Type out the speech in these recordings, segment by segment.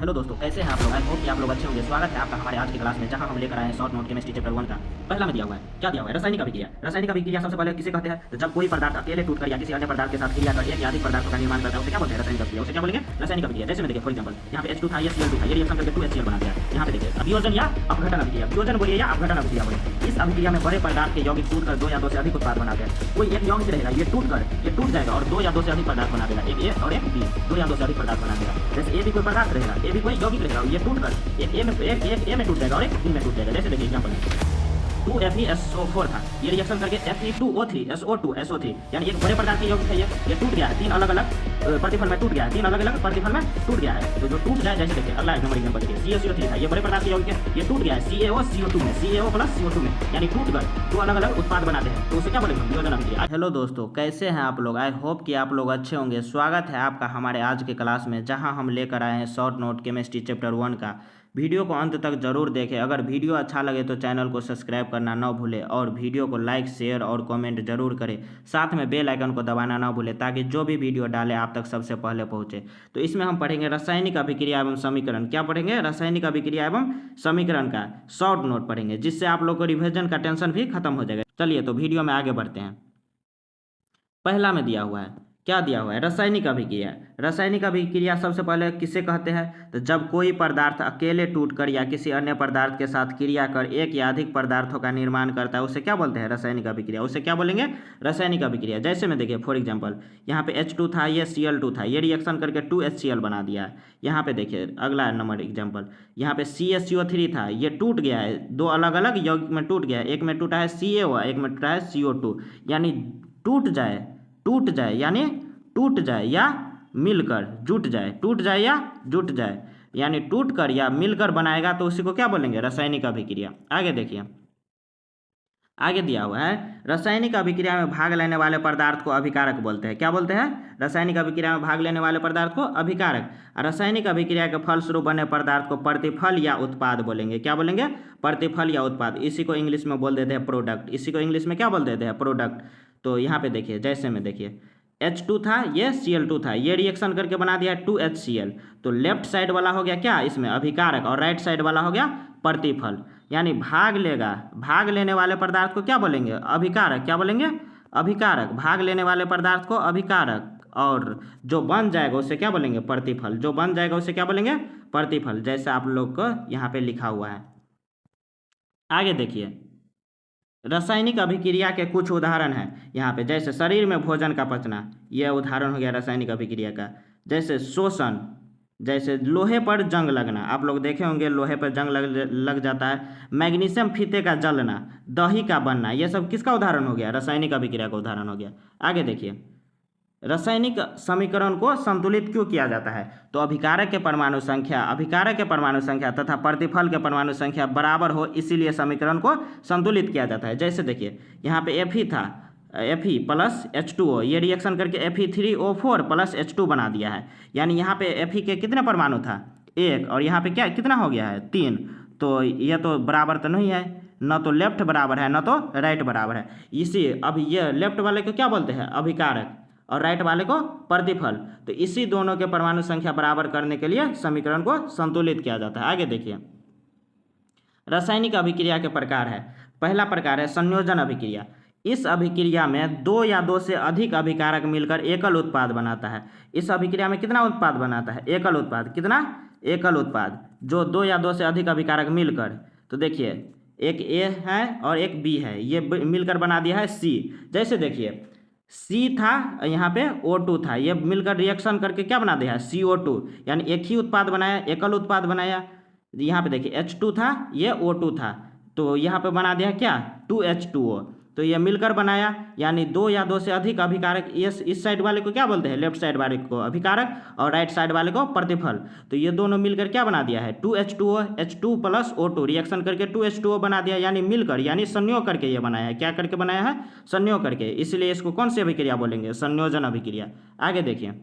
Hello दोस्तों, कैसे हैं आप लोग। आई होप कि आप लोग अच्छे होंगे। स्वागत है आपका हमारे आज की क्लास में, जहां हम लेकर आए हैं शॉर्ट नोट केमिस्ट्री चैप्टर 1 का। पहला में दिया हुआ है, क्या दिया हुआ है, रासायनिक अभिक्रिया। रासायनिक अभिक्रिया सबसे पहले किसे कहते हैं, तो जब कोई पदार्थ अकेले टूटकर या किसी अन्य पदार्थ के साथ क्रिया कर एक या अधिक पदार्थों का निर्माण करता है उसे क्या बोलते हैं, रासायनिक अभिक्रिया। उसे क्या बोलेंगे, रासायनिक अभिक्रिया। जैसे में देखिए फॉर एग्जांपल यहाँ पे H2 था, ये Cl2 था, ये रिएक्शन करके 2HCl बना दिया। यहाँ पे देखिए वियोजन या अपघटन अभिक्रिया, वियोजन बोलिए या अपघटन अभिक्रिया बोलिए। इस अभिक्रिया में बड़े पदार्थ के यौगिक टूटकर दो या दो से अधिक उत्पाद बनाते हैं। कोई एक यौगिक रहेगा, ये टूट जाएगा और दो या दो से अधिक पदार्थ बना देगा, एक A और एक B, दो या दो से अधिक पदार्थ बना देगा। जैसे A भी कोई पदार्थ रहेगा, A भी कोई यौगिक रहेगा, ये टूटकर एक A में टूट जाएगा और एक B में टूट जाएगा। जैसे देखिए एग्जांपल 2FeSO4 था, ये रिएक्शन करके Fe2O3SO2 यानी एक बड़े प्रकार के यौगिक है, ये टूट गया है, तीन अलग अलग प्रतिफल में टूट गया है, तीन अलग अलग प्रतिफल में टूट गया है। तो जो टूट जाए, जैसे देखिए अगला नंबर एग्जांपल देखिए CaCO3 था, ये बड़े प्रकार के यौगिक है, ये टूट गया है CaOCO2 में, CaO प्लस CO2 में, यानी टूटकर दो अलग अलग उत्पाद बनाते हैं, तो उसे क्या बोलेंगे, वियोजन अभिक्रिया। हेलो दोस्तों, कैसे हैं आप लोग। आई होप कि आप लोग अच्छे होंगे। स्वागत है आपका हमारे आज के क्लास में, जहां हम लेकर आए हैं शॉर्ट नोट केमिस्ट्री चैप्टर 1 का। वीडियो को अंत तक जरूर देखें। अगर वीडियो अच्छा लगे तो चैनल को सब्सक्राइब करना ना भूलें और वीडियो को लाइक शेयर और कमेंट जरूर करें। साथ में बेल आइकन को दबाना ना भूलें ताकि जो भी वीडियो डालें आप तक सबसे पहले पहुंचे। तो इसमें हम पढ़ेंगे रासायनिक अभिक्रिया एवं समीकरण। क्या पढ़ेंगे, रासायनिक अभिक्रिया एवं समीकरण का शॉर्ट नोट पढ़ेंगे, जिससे आप लोग को रिविजन का टेंशन भी खत्म हो जाएगा। चलिए तो वीडियो में आगे बढ़ते हैं। पहला में दिया हुआ है, क्या दिया हुआ है, रासायनिक अभिक्रिया। रासायनिक अभिक्रिया सबसे पहले किसे कहते हैं, तो जब कोई पदार्थ अकेले टूटकर या किसी अन्य पदार्थ के साथ क्रिया कर एक या अधिक पदार्थों का निर्माण करता है उसे क्या बोलते हैं, रासायनिक अभिक्रिया। उसे क्या बोलेंगे, रासायनिक अभिक्रिया। जैसे में देखिए फॉर एग्जांपल यहाँ पे H2 था, ये Cl2 था, ये रिएक्शन करके 2HCl बना दिया है। यहाँ पे देखिए अगला नंबर एग्जाम्पल, यहाँ पे CaCO3 था, ये टूट गया है, दो अलग अलग यौगिक में टूट गया है, एक में टूटा है CaO, एक में टूटा है CO2, यानी टूट जाए यानी टूट जाए या मिलकर जुट जाए, टूट जाए या जुट जाए, यानी टूट कर या मिलकर बनाएगा, तो उसी को क्या बोलेंगे, रासायनिक अभिक्रिया। आगे देखिए, आगे दिया हुआ है, रासायनिक अभिक्रिया में भाग लेने वाले पदार्थ को अभिकारक बोलते हैं। क्या बोलते हैं, रासायनिक अभिक्रिया में भाग लेने वाले पदार्थ को अभिकारक। रासायनिक अभिक्रिया के फलस्वरूप बने पदार्थ को प्रतिफल या उत्पाद बोलेंगे। क्या बोलेंगे, प्रतिफल या उत्पाद। इसी को इंग्लिश में बोल देते हैं प्रोडक्ट। इसी को इंग्लिश में क्या बोल देते हैं, प्रोडक्ट। तो यहाँ पे देखिए, जैसे में देखिए H2 था, ये Cl2 था, ये रिएक्शन करके बना दिया 2HCl। तो लेफ्ट साइड वाला हो गया क्या, इसमें अभिकारक, और राइट साइड वाला हो गया प्रतिफल। यानी भाग लेने वाले पदार्थ को क्या बोलेंगे, अभिकारक। क्या बोलेंगे, अभिकारक। भाग लेने वाले पदार्थ को अभिकारक, और जो बन जाएगा उसे क्या बोलेंगे, प्रतिफल। जो बन जाएगा उसे क्या बोलेंगे, प्रतिफल। जैसे आप लोग को यहाँ पे लिखा हुआ है। आगे देखिए, रासायनिक अभिक्रिया के कुछ उदाहरण हैं यहाँ पे, जैसे शरीर में भोजन का पचना, यह उदाहरण हो गया रासायनिक अभिक्रिया का। जैसे शोषण, जैसे लोहे पर जंग लगना, आप लोग देखे होंगे लोहे पर जंग लग जाता है। मैग्नीशियम फीते का जलना, दही का बनना, यह सब किसका उदाहरण हो गया, रासायनिक अभिक्रिया का उदाहरण हो गया। आगे देखिए, रासायनिक समीकरण को संतुलित क्यों किया जाता है, तो अभिकारक के परमाणु संख्या तथा प्रतिफल के परमाणु संख्या बराबर हो, इसीलिए समीकरण को संतुलित किया जाता है। जैसे देखिए यहाँ पे Fe था, Fe प्लस H2O, ये रिएक्शन करके Fe3O4 प्लस H2 बना दिया है। यानी यहाँ पे Fe के कितने परमाणु था, एक, और यहाँ पे क्या कितना हो गया है, 3। तो यह तो बराबर तो नहीं है, न तो लेफ्ट बराबर है न तो राइट बराबर है। इसी अब ये लेफ्ट वाले को क्या बोलते हैं, अभिकारक, और राइट वाले को प्रतिफल। तो इसी दोनों के परमाणु संख्या बराबर करने के लिए समीकरण को संतुलित किया जाता है। आगे देखिए, रासायनिक अभिक्रिया के प्रकार है। पहला प्रकार है संयोजन अभिक्रिया। इस अभिक्रिया में दो या दो से अधिक अभिकारक मिलकर एकल उत्पाद बनाता है। इस अभिक्रिया में कितना उत्पाद बनाता है, एकल उत्पाद। कितना, एकल उत्पाद, जो दो या दो से अधिक अभिकारक मिलकर। तो देखिए एक A है और एक B है, ये मिलकर बना दिया है C। जैसे देखिए C था, यहाँ पे O2 था, ये मिलकर रिएक्शन करके क्या बना दिया है, CO2, यानी एक ही उत्पाद बनाया, एकल उत्पाद बनाया। यहाँ पे देखिए H2 था, ये O2 था, तो यहाँ पे बना दिया क्या, 2H2O। तो ये मिलकर बनाया, यानी दो या दो से अधिक अभिकारक। इस साइड वाले को क्या बोलते हैं, लेफ्ट साइड वाले को अभिकारक, और राइट साइड वाले को प्रतिफल। तो ये दोनों मिलकर क्या बना दिया है, 2H2O, H2 plus O2 reaction करके 2H2O बना दिया, यानी मिलकर, यानी संयोग करके ये बनाया है। क्या करके बनाया है, संयोग करके, इसलिए इसको कौन सी अभिक्रिया बोलेंगे, संयोजन अभिक्रिया। आगे देखिए,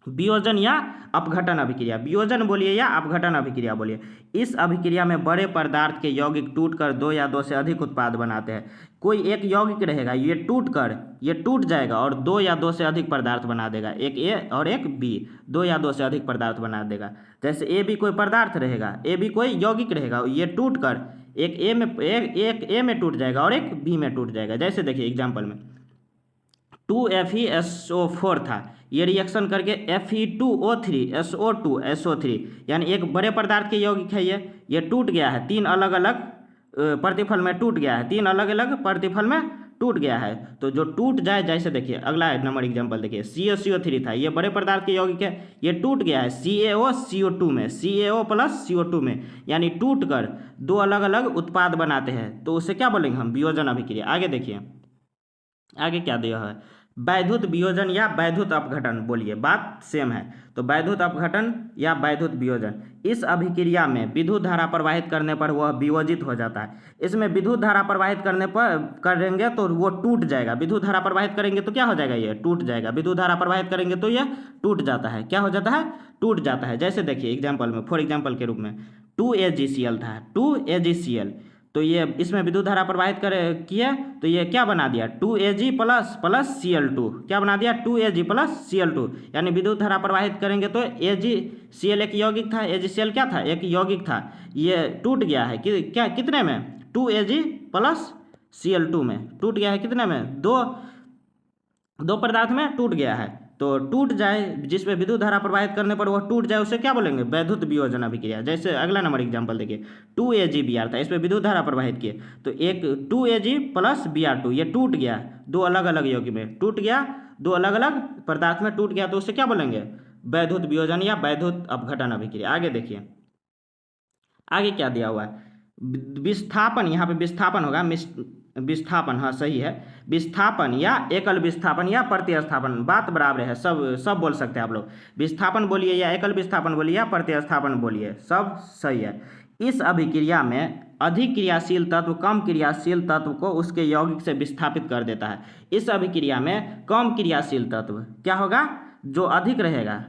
वियोजन या अपघटन अभिक्रिया, वियोजन बोलिए या अपघटन अभिक्रिया बोलिए। इस अभिक्रिया में बड़े पदार्थ के यौगिक टूटकर दो या दो से अधिक उत्पाद बनाते हैं। कोई एक यौगिक रहेगा, ये टूट जाएगा और दो या दो से अधिक पदार्थ बना देगा, एक ए और एक बी, दो या दो से अधिक पदार्थ बना देगा। जैसे ए बी कोई पदार्थ रहेगा, ए बी कोई यौगिक रहेगा, ये टूट कर एक ए में टूट जाएगा और एक बी में टूट जाएगा। जैसे देखिए एग्जाम्पल में 2FeSO4 था, ये रिएक्शन करके Fe2O3SO2SO3 यानी एक बड़े पदार्थ के यौगिक है, ये टूट गया है, तीन अलग अलग प्रतिफल में टूट गया है, तीन अलग अलग प्रतिफल में टूट गया है। तो जो टूट जाए, जैसे देखिए अगला नंबर एग्जाम्पल देखिए, CaCO3 था, ये बड़े पदार्थ के यौगिक है, ये टूट गया है CaOCO2 में, CaO प्लस CO2 में, यानी टूट कर दो अलग अलग उत्पाद बनाते हैं। तो उसे क्या बोलेंगे हम? वियोजन अभिक्रिया। आगे देखिए, आगे क्या दिया है? वैद्युत वियोजन या वैद्युत अपघटन बोलिए, बात सेम है। तो वैद्युत अपघटन या वैद्युत वियोजन, इस अभिक्रिया में विद्युत धारा प्रवाहित करने पर वह वियोजित हो जाता है। इसमें विद्युत धारा प्रवाहित करने पर करेंगे तो वो टूट जाएगा, विद्युत धारा प्रवाहित करेंगे तो क्या हो जाएगा? ये टूट जाएगा। विद्युत धारा प्रवाहित करेंगे तो ये टूट जाता है। क्या हो जाता है? टूट जाता है। जैसे देखिए एग्जाम्पल में, फॉर एग्जाम्पल के रूप में 2AgCl था, 2AgCl, तो ये इसमें विद्युत धारा प्रवाहित किए तो ये क्या बना दिया? 2Ag प्लस Cl2, क्या बना दिया? 2Ag प्लस Cl2, यानी विद्युत धारा प्रवाहित करेंगे तो AgCl एक यौगिक था, AgCl क्या था? एक यौगिक था, ये टूट गया है कि क्या, कितने में? 2Ag प्लस Cl2 में टूट गया है, कितने में? दो पदार्थ में टूट गया है। तो टूट जाए, जिसमें विद्युत धारा प्रवाहित करने पर वह टूट जाए, उसे क्या बोलेंगे? वैद्युत वियोजन अभिक्रिया। जैसे अगला नंबर एग्जाम्पल देखिए, 2AgBr था, इसमें विद्युत धारा प्रवाहित किए तो एक 2Ag प्लस Br2, ये टूट गया, दो अलग अलग यौगिक में टूट गया, दो अलग अलग पदार्थ में टूट गया, तो उसे क्या बोलेंगे? वैद्युत वियोजन या वैद्युत अपघटन अभिक्रिया। आगे देखिए, आगे क्या दिया हुआ है? विस्थापन, यहाँ पे विस्थापन होगा, विस्थापन, हाँ सही है, विस्थापन या एकल विस्थापन या प्रतिस्थापन, बात बराबर है, सब बोल सकते हैं आप लोग। विस्थापन बोलिए या एकल विस्थापन बोलिए या प्रतिस्थापन बोलिए, सब सही है। इस अभिक्रिया में अधिक क्रियाशील तत्व कम क्रियाशील तत्व को उसके यौगिक से विस्थापित कर देता है। इस अभिक्रिया में कम क्रियाशील तत्व क्या होगा? जो अधिक रहेगा,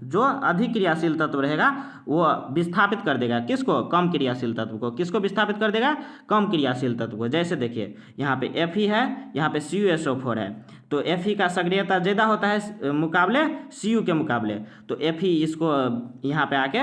जो अधिक क्रियाशील तत्व रहेगा वो विस्थापित कर देगा, किसको? कम क्रियाशील तत्व को। किसको विस्थापित कर देगा? कम क्रियाशील तत्व को। जैसे देखिए यहाँ पे Fe है, यहाँ पे CuSO4 है, तो Fe का सक्रियता ज़्यादा होता है मुकाबले Cu के मुकाबले, तो Fe इसको यहाँ पे आके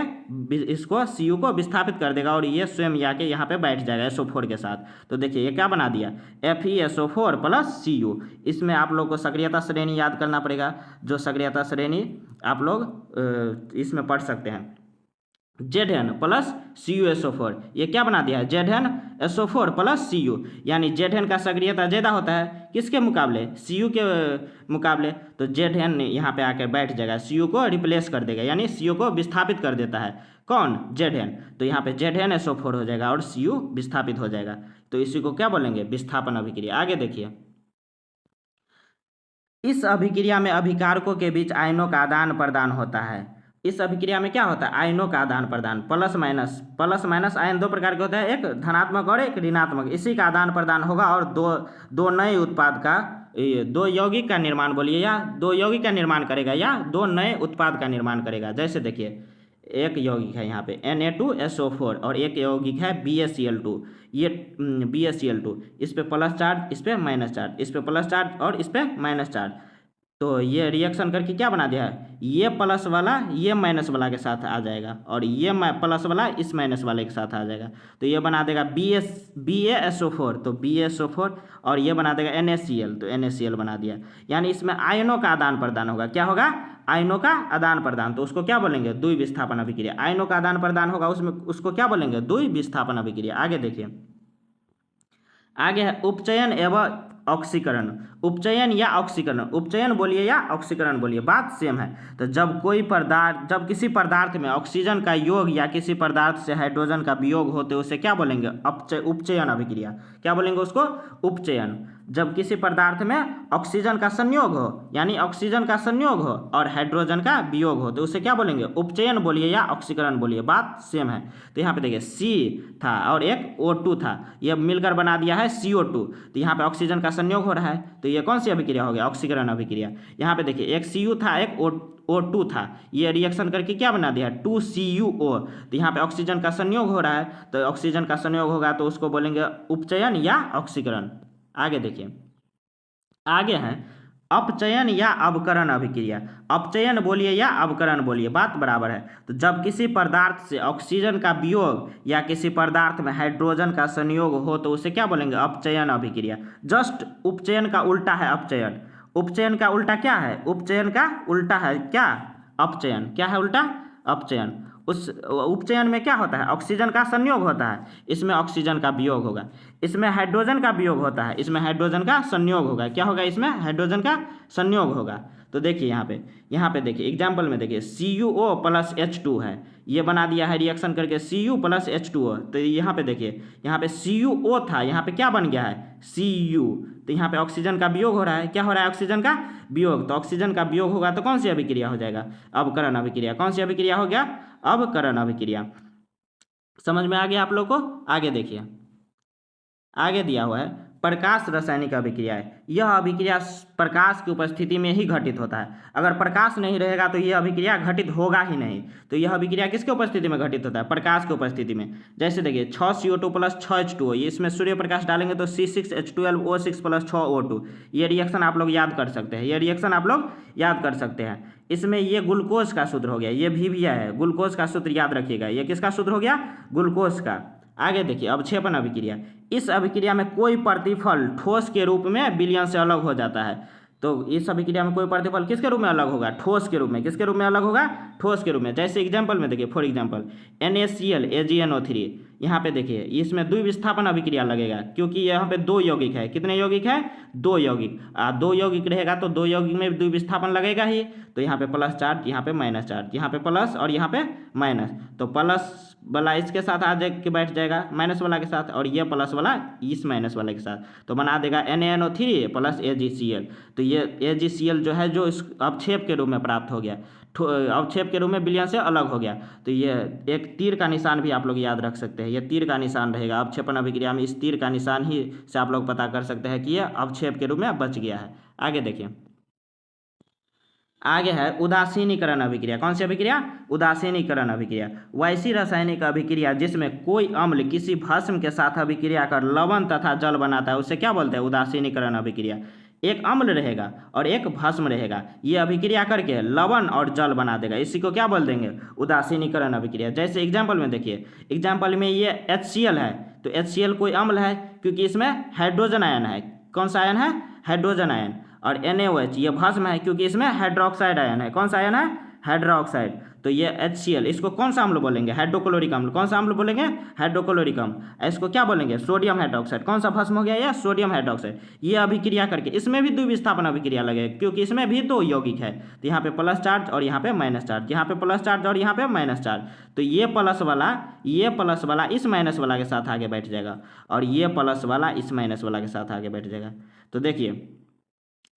इसको Cu को विस्थापित कर देगा और ये स्वयं आके यहाँ पे बैठ जाएगा SO4 के साथ। तो देखिए ये क्या बना दिया? FeSO4 plus Cu। इसमें आप लोग को सक्रियता श्रेणी याद करना पड़ेगा, जो सक्रियता श्रेणी आप लोग इसमें पढ़ सकते हैं। Zn प्लस CuSO4, ये क्या बना दिया है? ZnSO4 प्लस Cu, यानी Zn का सक्रियता ज़्यादा होता है किसके मुकाबले? Cu के मुकाबले, तो Zn यहाँ पे आकर बैठ जाएगा, Cu को रिप्लेस कर देगा, यानी Cu को विस्थापित कर देता है। कौन? Zn। तो यहाँ पे ZnSO4 हो जाएगा और Cu विस्थापित हो जाएगा, तो इसी को क्या बोलेंगे? विस्थापन अभिक्रिया। आगे देखिए, इस अभिक्रिया में अभिकारकों के बीच आयनों का आदान प्रदान होता है। इस अभिक्रिया में क्या होता है? आयनों का आदान प्रदान, प्लस माइनस आयन दो प्रकार के होते हैं, एक धनात्मक और एक ऋणात्मक, इसी का आदान प्रदान होगा और दो नए उत्पाद का, दो यौगिक का निर्माण बोलिए, या दो यौगिक का निर्माण करेगा या दो नए उत्पाद का निर्माण करेगा। जैसे देखिए एक यौगिक है यहाँ पे Na2SO4 और एक यौगिक है BaCl2, ये BaCl2, इस पे प्लस चार्ज, इस पे माइनस चार्ज, इस पे प्लस चार्ज और इस पे माइनस चार्ज, तो ये रिएक्शन करके क्या बना दिया है? ये प्लस वाला ये माइनस वाला के साथ आ जाएगा और ये प्लस वाला इस माइनस वाले के साथ आ जाएगा, तो ये बना देगा BaSO4, तो BaSO4, और ये बना देगा NaCl, तो NaCl बना दिया। यानी इसमें आयनों का आदान प्रदान होगा। क्या होगा? आयनों का आदान प्रदान, तो उसको क्या बोलेंगे? द्विविस्थापन अभिक्रिया। आयनों का आदान प्रदान होगा उसमें, उसको क्या बोलेंगे? द्विविस्थापन अभिक्रिया। आगे देखिए, आगे है उपचयन एवं ऑक्सीकरण। उपचयन या ऑक्सीकरण, उपचयन बोलिए या ऑक्सीकरण बोलिए, बात सेम है। तो जब किसी पदार्थ में ऑक्सीजन का योग या किसी पदार्थ से हाइड्रोजन का वियोग होते उसे क्या बोलेंगे? उपचयन अभिक्रिया। क्या बोलेंगे उसको? उपचयन। जब किसी पदार्थ में ऑक्सीजन का संयोग हो, यानी ऑक्सीजन का संयोग हो और हाइड्रोजन का वियोग हो, तो उसे क्या बोलेंगे? उपचयन बोलिए या ऑक्सीकरण बोलिए, बात सेम है। तो यहाँ पे देखिए C था और एक O2 था, ये मिलकर बना दिया है CO2। तो यहाँ पे ऑक्सीजन का संयोग हो रहा है, तो ये कौन सी अभिक्रिया हो गया? ऑक्सीकरण अभिक्रिया। यहाँ पे देखिए एक Cu था, एक O2 था, ये रिएक्शन करके क्या बना दिया? 2CuO। तो यहाँ पे ऑक्सीजन का संयोग हो रहा है, तो ऑक्सीजन का संयोग होगा तो उसको बोलेंगे उपचयन या ऑक्सीकरण। आगे देखिए, आगे है अपचयन या अवकरण अभिक्रिया। अपचयन बोलिए या अवकरण बोलिए, बात बराबर है। तो जब किसी पदार्थ से ऑक्सीजन का वियोग या किसी पदार्थ में हाइड्रोजन का संयोग हो तो उसे क्या बोलेंगे? अपचयन अभिक्रिया। जस्ट उपचयन का उल्टा है अपचयन। उपचयन का उल्टा क्या है? उपचयन का उल्टा है क्या? अपचयन। क्या है उल्टा? अपचयन। उस उपचयन में क्या होता है? ऑक्सीजन का संयोग होता है, इसमें ऑक्सीजन का वियोग होगा। इसमें हाइड्रोजन का वियोग होता है, इसमें हाइड्रोजन का संयोग होगा। क्या होगा? इसमें हाइड्रोजन का संयोग होगा। तो देखिए यहाँ पे देखिए एग्जाम्पल में देखिए CuO प्लस H2 है, ये बना दिया है रिएक्शन करके Cu प्लस H2O। तो यहाँ पे देखिए, यहाँ पे CuO था, यहाँ पे क्या बन गया है? Cu। तो यहाँ पे ऑक्सीजन का वियोग हो रहा है। क्या हो रहा है? ऑक्सीजन का वियोग। तो ऑक्सीजन का वियोग होगा तो कौन सी अभिक्रिया हो जाएगा? अवकरण अभिक्रिया। कौन सी अभिक्रिया हो गया? अवकरण अभिक्रिया। समझ में आ गया आप लोग को? आगे देखिए, आगे दिया हुआ है प्रकाश रासायनिक अभिक्रिया है। यह अभिक्रिया प्रकाश की उपस्थिति में ही घटित होता है। अगर प्रकाश नहीं रहेगा तो यह अभिक्रिया घटित होगा ही नहीं। तो यह अभिक्रिया किसके उपस्थिति में घटित होता है? प्रकाश की उपस्थिति में। जैसे देखिए 6CO2 प्लस 6H2O, ये इसमें सूर्य प्रकाश डालेंगे तो C6H12O6 प्लस 6O2। ये रिएक्शन आप लोग याद कर सकते हैं, ये रिएक्शन आप लोग याद कर सकते हैं। इसमें ये ग्लूकोज का सूत्र हो गया, ये भी है, ग्लूकोज का सूत्र याद रखिएगा। ये किसका सूत्र हो गया? ग्लूकोज का। आगे देखिए अवक्षेपण अभिक्रिया। इस अभिक्रिया में कोई प्रतिफल ठोस के रूप में विलयन से अलग हो जाता है। तो इस अभिक्रिया में कोई प्रतिफल किसके रूप में अलग होगा? ठोस के रूप में। किसके रूप में अलग होगा? ठोस के रूप में। जैसे एग्जाम्पल में देखिए, फॉर एग्जाम्पल NaCl AgNO3, यहाँ पे देखिए इसमें द्विविस्थापन अभिक्रिया लगेगा, क्योंकि यहाँ पे दो यौगिक है। कितने यौगिक है? दो यौगिक। दो यौगिक रहेगा तो दो यौगिक में द्विविस्थापन लगेगा ही। तो यहाँ पे प्लस चार्ज, यहाँ पे माइनस चार्ज, यहाँ पे प्लस और यहाँ पे माइनस। तो प्लस वाला इसके साथ आ जाके बैठ जाएगा माइनस वाला के साथ, और ये प्लस वाला इस माइनस वाले के साथ, तो बना देगा NaNO3 प्लस AgCl। तो ये AgCl जो है, जो इस अवक्षेप के रूप में प्राप्त हो गया, अवक्षेप के रूप में विलयन से अलग हो गया। तो ये एक तीर का निशान भी आप लोग याद रख सकते हैं, ये तीर का निशान रहेगा अवक्षेपण अभिक्रिया में। इस तीर का निशान ही से आप लोग पता कर सकते हैं कि ये अवक्षेप के रूप में बच गया है। आगे देखिए, आगे है उदासीनीकरण अभिक्रिया। कौन सी अभिक्रिया? उदासीनीकरण अभिक्रिया। वैसी रासायनिक अभिक्रिया जिसमें कोई अम्ल किसी भस्म के साथ अभिक्रिया कर लवण तथा जल बनाता है, उसे क्या बोलते हैं? उदासीनीकरण अभिक्रिया। एक अम्ल रहेगा और एक भस्म रहेगा, ये अभिक्रिया करके लवण और जल बना देगा, इसी को क्या बोल देंगे? उदासीनीकरण अभिक्रिया। जैसे एग्जाम्पल में देखिए, एग्जाम्पल में ये HCl है, तो HCl कोई अम्ल है क्योंकि इसमें हाइड्रोजन आयन है। कौन सा आयन है? Hydrogen ion. और NaOH ये भस्म है क्योंकि इसमें हाइड्रोक्साइड आयन है। कौन सा आयन है? हाइड्रोक्साइड। तो ये HCl, इसको कौन सा अम्ल बोलेंगे? हाइड्रोक्लोरिक अम्ल। कौन सा अम्ल बोलेंगे? हाइड्रोक्लोरिक अम्ल। इसको क्या बोलेंगे? Sodium hydroxide. कौन सा भस्म हो गया? ये सोडियम हाइड्रोक्साइड। ये अभिक्रिया करके इसमें भी द्विविस्थापन अभिक्रिया लगेगा, क्योंकि इसमें भी दो यौगिक है। तो यहाँ पे प्लस चार्ज और यहाँ पे माइनस चार्ज, यहाँ पे प्लस चार्ज और यहाँ पे माइनस चार्ज। तो ये प्लस वाला इस माइनस वाला के साथ आगे बैठ जाएगा, और ये प्लस वाला इस माइनस वाला के साथ आगे बैठ जाएगा। तो देखिए,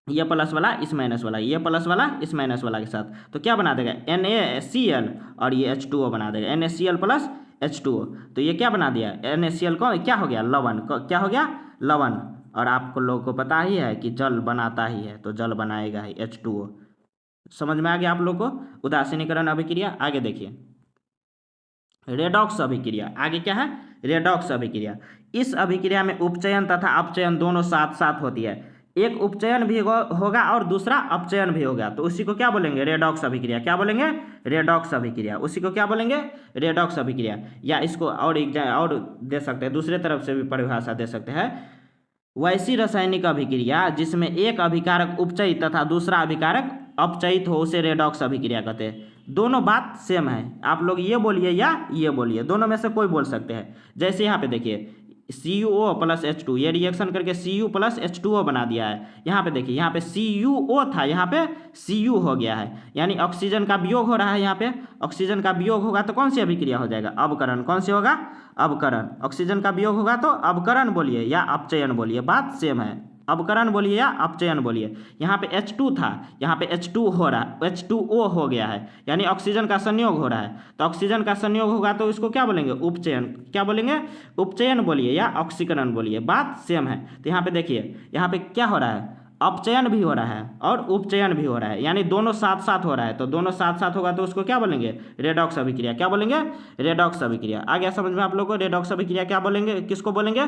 ये प्लस वाला इस माइनस वाला, ये प्लस वाला इस माइनस वाला के साथ, तो क्या बना देगा? NaCl और ये H2O बना देगा, NaCl प्लस H2O। तो ये क्या बना दिया? NaCl को क्या हो गया? लवण। क्या हो गया? लवण। और आपको लोगों को पता ही है कि जल बनाता ही है, तो जल बनाएगा ही H2O। समझ में आ गया आप लोग को उदासीनीकरण अभिक्रिया? आगे देखिए, रेडॉक्स अभिक्रिया। आगे क्या है? रेडॉक्स अभिक्रिया। इस अभिक्रिया में उपचयन तथा अपचयन दोनों साथ साथ होती है। एक उपचयन भी होगा और दूसरा अपचयन भी होगा, तो उसी को क्या बोलेंगे? रेडॉक्स अभिक्रिया। क्या बोलेंगे? रेडॉक्स अभिक्रिया। उसी को क्या बोलेंगे? रेडॉक्स अभिक्रिया। या इसको और दे सकते हैं, दूसरे तरफ से भी परिभाषा दे सकते हैं। वैसी रासायनिक अभिक्रिया जिसमें एक अभिकारक उपचयित तथा दूसरा अभिकारक अपचयित हो, उसे रेडॉक्स अभिक्रिया कहते हैं। दोनों बात सेम है, आप लोग ये बोलिए या ये बोलिए, दोनों में से कोई बोल सकते हैं। जैसे यहाँ पे देखिए CuO प्लस H2, ये रिएक्शन करके Cu प्लस H2O बना दिया है। यहाँ पे देखिए, यहाँ पे CuO था, यहाँ पे Cu हो गया है, यानी ऑक्सीजन का वियोग हो रहा है। यहाँ पे ऑक्सीजन का वियोग होगा तो कौन सी अभिक्रिया हो जाएगा? अवकरण। कौन सी होगा? अवकरण। ऑक्सीजन का वियोग होगा तो अवकरण बोलिए या अपचयन बोलिए, बात सेम है। अवकरण बोलिए या अपचयन बोलिए। यहाँ पे H2 था, यहाँ पे H2 हो रहा है, H2O हो गया है, यानी ऑक्सीजन का संयोग हो रहा है। तो ऑक्सीजन का संयोग होगा तो इसको क्या बोलेंगे? उपचयन। क्या बोलेंगे? उपचयन बोलिए या ऑक्सीकरण बोलिए, बात सेम है। तो यहाँ पे देखिए, यहाँ पे क्या हो रहा है? अपचयन भी हो रहा है और उपचयन भी हो रहा है, यानी दोनों साथ साथ हो रहा है। तो दोनों साथ साथ होगा तो उसको क्या बोलेंगे? रेडॉक्स अभिक्रिया। क्या बोलेंगे? रेडॉक्स अभिक्रिया। आ गया समझ में आप लोगों को? रेडॉक्स अभिक्रिया क्या बोलेंगे, किसको बोलेंगे?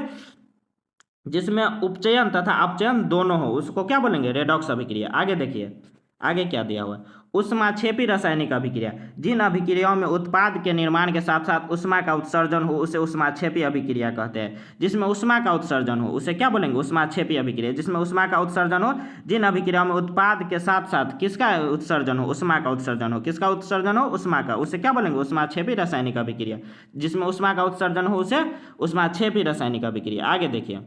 जिसमें उपचयन तथा अपचयन दोनों हो उसको क्या बोलेंगे? रेडॉक्स अभिक्रिया। आगे देखिए, आगे क्या दिया हुआ है? ऊष्माक्षेपी रासायनिक अभिक्रिया। जिन अभिक्रियाओं में उत्पाद के निर्माण के साथ साथ ऊष्मा का उत्सर्जन हो उसे ऊष्माक्षेपी अभिक्रिया कहते हैं। जिसमें ऊष्मा का उत्सर्जन हो उसे क्या बोलेंगे? ऊष्माक्षेपी अभिक्रिया। जिसमें ऊष्मा का उत्सर्जन हो, जिन अभिक्रियाओं में उत्पाद के साथ साथ किसका उत्सर्जन हो? ऊष्मा का उत्सर्जन हो। किसका उत्सर्जन हो? ऊष्मा का। उसे क्या बोलेंगे? ऊष्माक्षेपी रासायनिक अभिक्रिया। जिसमें ऊष्मा का उत्सर्जन हो उसे ऊष्माक्षेपी रासायनिक अभिक्रिया। आगे देखिए,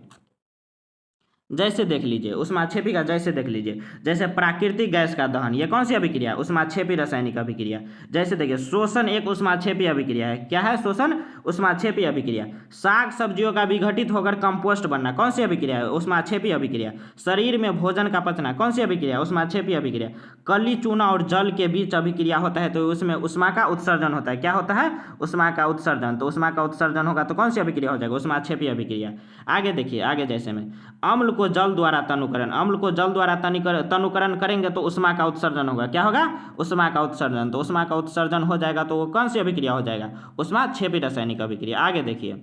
जैसे देख लीजिए ऊष्माक्षेपी का, जैसे देख लीजिए, जैसे प्राकृतिक गैस का दहन, ये कौन सी अभिक्रिया? ऊष्माक्षेपी रासायनिक अभिक्रिया। जैसे देखिए, शोषण एक ऊष्माक्षेपी अभिक्रिया है। क्या है? शोषण ऊष्माक्षेपी अभिक्रिया। साग सब्जियों का विघटित होकर कंपोस्ट बनना, कौन सी अभिक्रिया है? ऊष्माक्षेपी अभिक्रिया। शरीर में भोजन का पचना, कौन सी अभिक्रिया? ऊष्माक्षेपी अभिक्रिया। कली चूना और जल के बीच अभिक्रिया होता है तो उसमें ऊष्मा का उत्सर्जन होता है। क्या होता है? ऊष्मा का उत्सर्जन। तो ऊष्मा का उत्सर्जन होगा तो कौन सी अभिक्रिया हो जाएगा? ऊष्माक्षेपी अभिक्रिया। आगे देखिए, आगे जैसे में अम्ल को जल द्वारा तनुकरण, अम्ल को जल द्वारा तनुकरण करेंगे तो ऊष्मा का उत्सर्जन होगा। क्या होगा? ऊष्मा का उत्सर्जन। तो ऊष्मा का उत्सर्जन हो जाएगा तो वो कौन सी अभिक्रिया हो जाएगा? ऊष्माक्षेपी रासायनिक अभिक्रिया। आगे देखिए,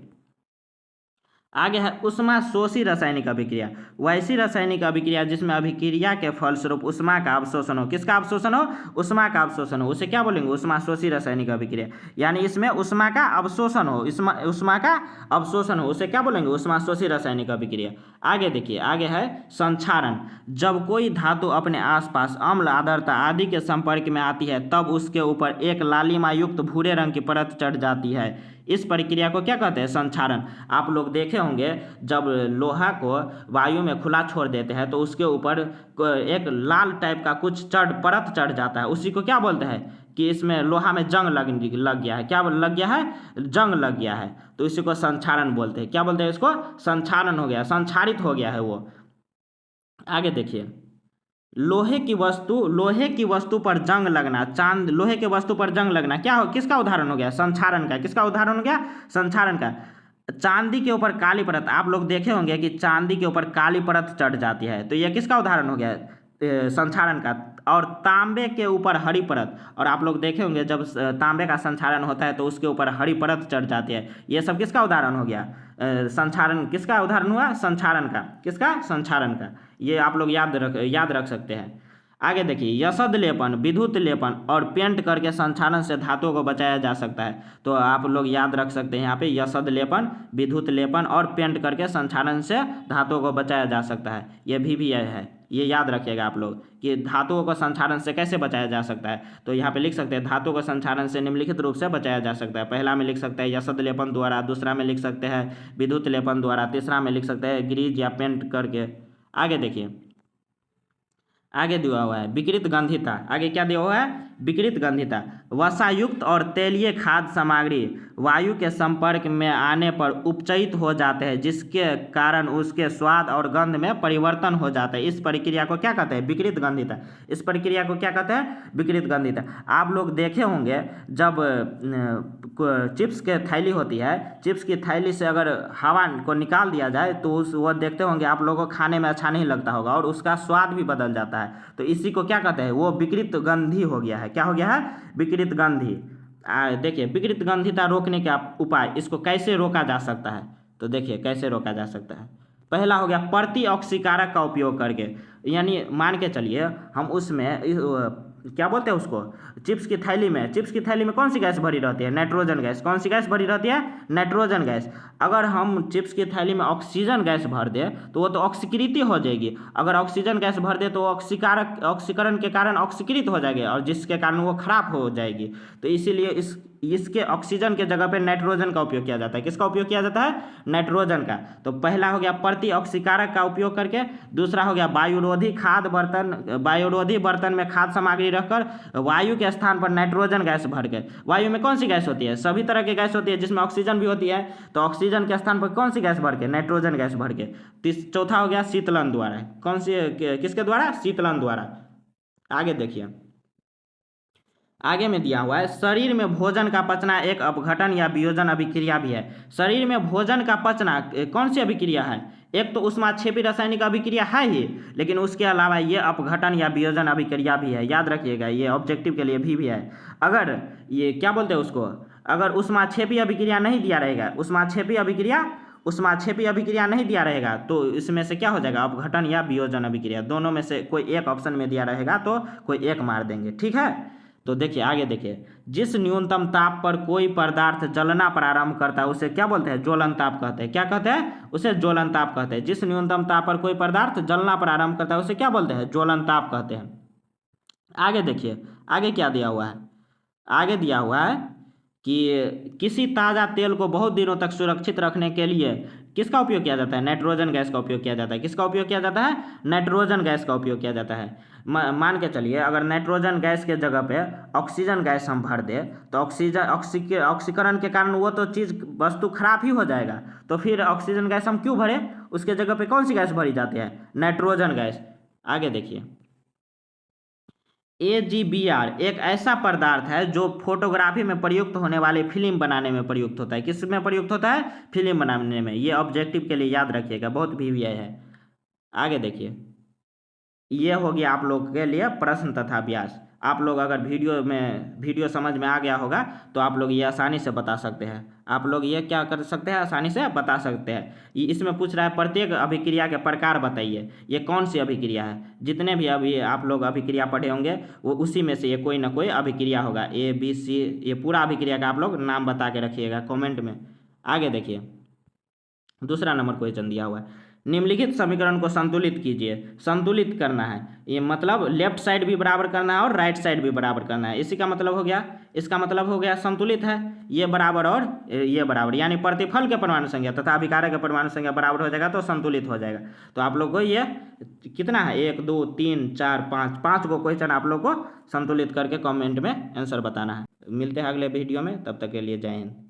आगे है ऊष्मा शोषी रासायनिक अभिक्रिया। वैसी रासायनिक अभिक्रिया जिसमें अभिक्रिया के फलस्वरूप ऊष्मा का अवशोषण हो। किसका अवशोषण हो? ऊष्मा का अवशोषण हो। उसे क्या बोलेंगे? ऊष्मा शोषी रासायनिक अभिक्रिया। यानी इसमें ऊष्मा का अवशोषण हो, ऊष्मा का अवशोषण हो, उसे क्या बोलेंगे? ऊष्मा शोषी रासायनिक अभिक्रिया। आगे देखिए, आगे है संक्षारण। जब कोई धातु अपने आसपास अम्ल, आर्द्रता आदि के संपर्क में आती है तब उसके ऊपर एक लालिमा युक्त भूरे रंग की परत चढ़ जाती है। इस प्रक्रिया को क्या कहते हैं? संक्षारण। आप लोग देखे होंगे जब लोहा को वायु में खुला छोड़ देते हैं तो उसके ऊपर एक लाल टाइप का कुछ परत चढ़ जाता है, उसी को क्या बोलते हैं? कि इसमें लोहा में जंग लग गया है। क्या लग गया है? जंग लग गया है, तो इसी को संक्षारण बोलते हैं। क्या बोलते हैं इसको? संक्षारण हो गया, संक्षारित हो गया है वो। आगे देखिए, लोहे की वस्तु पर जंग लगना, लोहे के वस्तु पर जंग लगना क्या हो? किसका उदाहरण हो गया? संक्षारण का। किसका उदाहरण हो गया? संक्षारण का। चांदी के ऊपर काली परत, आप लोग देखे होंगे कि चांदी के ऊपर काली परत चढ़ जाती है, तो यह किसका उदाहरण हो गया? संक्षारण का। और तांबे के ऊपर हरी परत, और आप लोग देखे होंगे जब तांबे का संक्षारण होता है तो उसके ऊपर हरी परत चढ़ जाती है। ये सब किसका उदाहरण हो गया? संक्षारण। किसका उदाहरण हुआ? संक्षारण का। किसका? संक्षारण का। ये आप लोग याद रख सकते हैं। आगे देखिए, यशद लेपन, विद्युत लेपन और पेंट करके संक्षारण से धातुओं को बचाया जा सकता है। तो आप लोग याद रख सकते हैं यहाँ पे यशद लेपन, विद्युत लेपन और पेंट करके संक्षारण से धातुओं को बचाया जा सकता है। ये भी है, ये याद रखिएगा आप लोग कि धातुओं को संक्षारण से कैसे बचाया जा सकता है। तो यहाँ पे लिख सकते हैं धातु को संक्षारण से निम्नलिखित रूप से बचाया जा सकता है। पहला में लिख सकते हैं यशद लेपन द्वारा, दूसरा में लिख सकते हैं विद्युत लेपन द्वारा, तीसरा में लिख सकते हैं ग्रीज या पेंट करके। आगे देखिए, आगे दिया हुआ है विकृत गंधिता। आगे क्या दिया हुआ है? विकृत गंधिता। वसायुक्त और तेलीय खाद्य सामग्री वायु के संपर्क में आने पर उपचयित हो जाते हैं, जिसके कारण उसके स्वाद और गंध में परिवर्तन हो जाता है। इस प्रक्रिया को क्या कहते हैं? विकृत गंधिता। इस प्रक्रिया को क्या कहते हैं? विकृत गंधिता। आप लोग देखे होंगे जब चिप्स के थैली होती है, चिप्स की थैली से अगर हवा को निकाल दिया जाए तो वो देखते होंगे आप लोगों को खाने में अच्छा नहीं लगता होगा और उसका स्वाद भी बदल जाता है। तो इसी को क्या कहते हैं? वो विकृत गंधी हो गया है। क्या हो गया है? विकृत गंधी। देखिए, विकृत गंधिता रोकने का उपाय, इसको कैसे रोका जा सकता है? तो देखिए कैसे रोका जा सकता है। पहला हो गया प्रति ऑक्सीकारक का उपयोग करके, यानी मान के चलिए हम उसमें क्या बोलते हैं उसको, चिप्स की थैली में कौन सी गैस भरी रहती है? Nitrogen gas. कौन सी गैस भरी रहती है? Nitrogen gas. अगर हम चिप्स की थैली में ऑक्सीजन गैस भर दें तो वो तो ऑक्सीकृति हो जाएगी। अगर ऑक्सीजन गैस भर दे तो ऑक्सीकरण के कारण ऑक्सीकृत हो जाएगी और जिसके कारण वो खराब हो जाएगी। तो इसीलिए इसके ऑक्सीजन के जगह पे नाइट्रोजन का उपयोग किया जाता है। किसका उपयोग किया जाता है? नाइट्रोजन का। तो पहला हो गया प्रति ऑक्सीकारक का उपयोग करके, दूसरा हो गया वायुरोधी बर्तन में खाद्य सामग्री रखकर वायु के स्थान पर नाइट्रोजन गैस भर के। वायु में कौन सी गैस होती है? सभी तरह की गैस होती है जिसमें ऑक्सीजन भी होती है, तो ऑक्सीजन के स्थान पर कौन सी गैस भर के? नाइट्रोजन गैस भर के। चौथा हो गया शीतलन द्वारा। कौन सी, किसके द्वारा? शीतलन द्वारा। आगे देखिए, आगे में दिया हुआ है शरीर में भोजन का पचना एक अपघटन या वियोजन अभिक्रिया भी है। शरीर में भोजन का पचना कौन सी अभिक्रिया है? एक तो ऊष्माक्षेपी रासायनिक अभिक्रिया है ही, लेकिन उसके अलावा ये अपघटन या वियोजन अभिक्रिया भी है। याद रखिएगा, ये ऑब्जेक्टिव के लिए भी है। अगर ये क्या बोलते हैं उसको, अगर ऊष्माक्षेपी अभिक्रिया नहीं दिया रहेगा, ऊष्माक्षेपी अभिक्रिया नहीं दिया रहेगा, तो इसमें से क्या हो जाएगा? अपघटन या वियोजन अभिक्रिया। दोनों में से कोई एक ऑप्शन में दिया रहेगा तो कोई एक मार देंगे। ठीक है, तो देखिए आगे देखिए, जिस न्यूनतम ताप पर कोई पदार्थ जलना प्रारंभ करता है उसे क्या बोलते हैं? ज्वलन ताप कहते हैं। क्या कहते हैं? उसे ज्वलन ताप कहते हैं। जिस न्यूनतम ताप पर कोई पदार्थ जलना प्रारंभ करता है उसे क्या बोलते हैं? ज्वलन ताप कहते हैं। आगे देखिए, आगे क्या दिया हुआ है? आगे दिया हुआ है कि किसी ताज़ा तेल को बहुत दिनों तक सुरक्षित रखने के लिए किसका उपयोग किया जाता है? नाइट्रोजन गैस का उपयोग किया जाता है। किसका उपयोग किया जाता है? नाइट्रोजन गैस का उपयोग किया जाता है। मान के चलिए, अगर नाइट्रोजन गैस के जगह पे ऑक्सीजन गैस हम भर दे तो ऑक्सीकरण के कारण वो तो चीज़ वस्तु खराब ही हो जाएगा। तो फिर ऑक्सीजन गैस हम क्यों भरे? उसके जगह पे कौन सी गैस भरी जाती है? Nitrogen gas. आगे देखिए, AgBr एक ऐसा पदार्थ है जो फोटोग्राफी में प्रयुक्त होने वाली फिल्म बनाने में प्रयुक्त होता है। किस में प्रयुक्त होता है? फिल्म बनाने में। ये ऑब्जेक्टिव के लिए याद रखिएगा, बहुत भी है। आगे देखिए, ये हो गया आप लोग के लिए प्रश्न तथा व्यास। आप लोग अगर वीडियो समझ में आ गया होगा तो आप लोग ये आसानी से बता सकते हैं। आप लोग ये क्या कर सकते हैं? आसानी से बता सकते हैं। इसमें पूछ रहा है प्रत्येक अभिक्रिया के प्रकार बताइए, ये कौन सी अभिक्रिया है। जितने भी अभी आप लोग अभिक्रिया पढ़े होंगे वो उसी में से ये कोई ना कोई अभिक्रिया होगा। ABC, ये पूरा अभिक्रिया का आप लोग नाम बता के रखिएगा कॉमेंट में। आगे देखिए, दूसरा नंबर क्वेश्चन दिया हुआ है, निम्नलिखित समीकरण को संतुलित कीजिए। संतुलित करना है, ये मतलब लेफ्ट साइड भी बराबर करना है और राइट साइड भी बराबर करना है। इसी का मतलब हो गया, इसका मतलब हो गया संतुलित है। ये बराबर और ये बराबर, यानी प्रतिफल के परमाणु संख्या तथा अभिकारक के परमाणु संख्या बराबर हो जाएगा तो संतुलित हो जाएगा। तो आप लोग को ये कितना है? 1 2 3 4 5 को क्वेश्चन आप लोग को संतुलित करके कॉमेंट में आंसर बताना है। मिलते हैं अगले वीडियो में, तब तक के लिए जय हिंद।